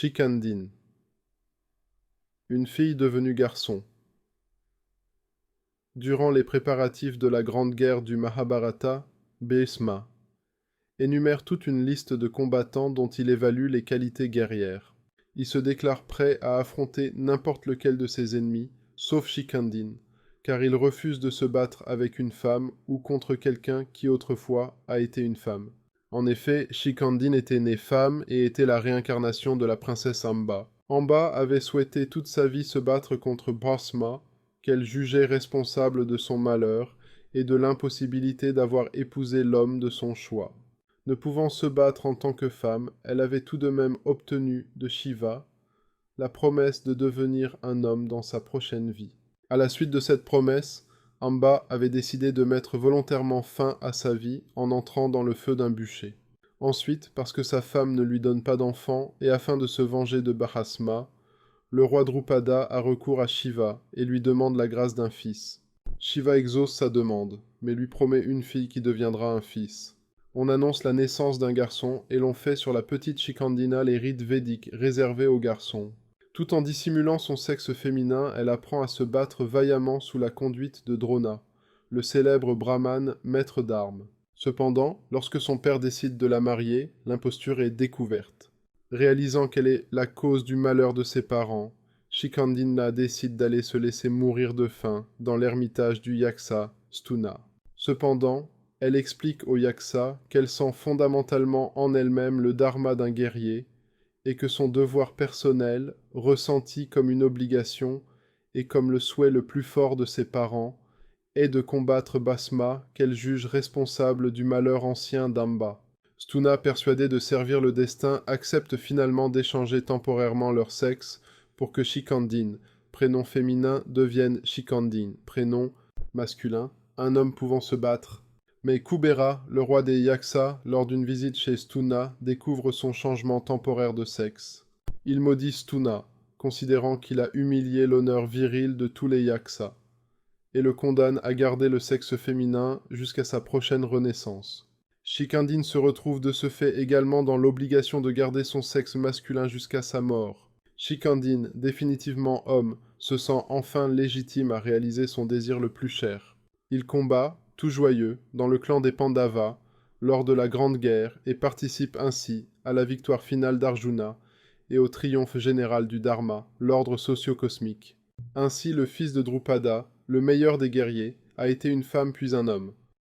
Shikandin, une fille devenue garçon. Durant les préparatifs de la grande guerre du Mahabharata, Bhisma énumère toute une liste de combattants dont il évalue les qualités guerrières. Il se déclare prêt à affronter n'importe lequel de ses ennemis, sauf Shikandin, car il refuse de se battre avec une femme ou contre quelqu'un qui autrefois a été une femme. En effet, Shikandin était née femme et était la réincarnation de la princesse Amba. Amba avait souhaité toute sa vie se battre contre Bhisma, qu'elle jugeait responsable de son malheur et de l'impossibilité d'avoir épousé l'homme de son choix. Ne pouvant se battre en tant que femme, elle avait tout de même obtenu de Shiva la promesse de devenir un homme dans sa prochaine vie. À la suite de cette promesse, Amba avait décidé de mettre volontairement fin à sa vie en entrant dans le feu d'un bûcher. Ensuite, parce que sa femme ne lui donne pas d'enfant et afin de se venger de Bhisma, le roi Drupada a recours à Shiva et lui demande la grâce d'un fils. Shiva exauce sa demande, mais lui promet une fille qui deviendra un fils. On annonce la naissance d'un garçon et l'on fait sur la petite Shikandina les rites védiques réservés aux garçons. Tout en dissimulant son sexe féminin, elle apprend à se battre vaillamment sous la conduite de Drona, le célèbre brahmane maître d'armes. Cependant, lorsque son père décide de la marier, l'imposture est découverte. Réalisant qu'elle est la cause du malheur de ses parents, Shikandina décide d'aller se laisser mourir de faim dans l'ermitage du Yaksa, Stuna. Cependant, elle explique au Yaksa qu'elle sent fondamentalement en elle-même le dharma d'un guerrier et que son devoir personnel, ressenti comme une obligation et comme le souhait le plus fort de ses parents, est de combattre Bhisma qu'elle juge responsable du malheur ancien d'Amba. Stuna, persuadée de servir le destin, accepte finalement d'échanger temporairement leur sexe pour que Shikandin, prénom féminin, devienne Shikandin, prénom masculin, un homme pouvant se battre. Mais Kubera, le roi des Yaksa, lors d'une visite chez Stuna, découvre son changement temporaire de sexe. Il maudit Stuna, considérant qu'il a humilié l'honneur viril de tous les Yaksa, et le condamne à garder le sexe féminin jusqu'à sa prochaine renaissance. Shikandin se retrouve de ce fait également dans l'obligation de garder son sexe masculin jusqu'à sa mort. Shikandin, définitivement homme, se sent enfin légitime à réaliser son désir le plus cher. Il combat, tout joyeux, dans le clan des Pandavas, lors de la Grande Guerre, et participe ainsi à la victoire finale d'Arjuna et au triomphe général du Dharma, l'ordre socio-cosmique. Ainsi, le fils de Drupada, le meilleur des guerriers, a été une femme puis un homme.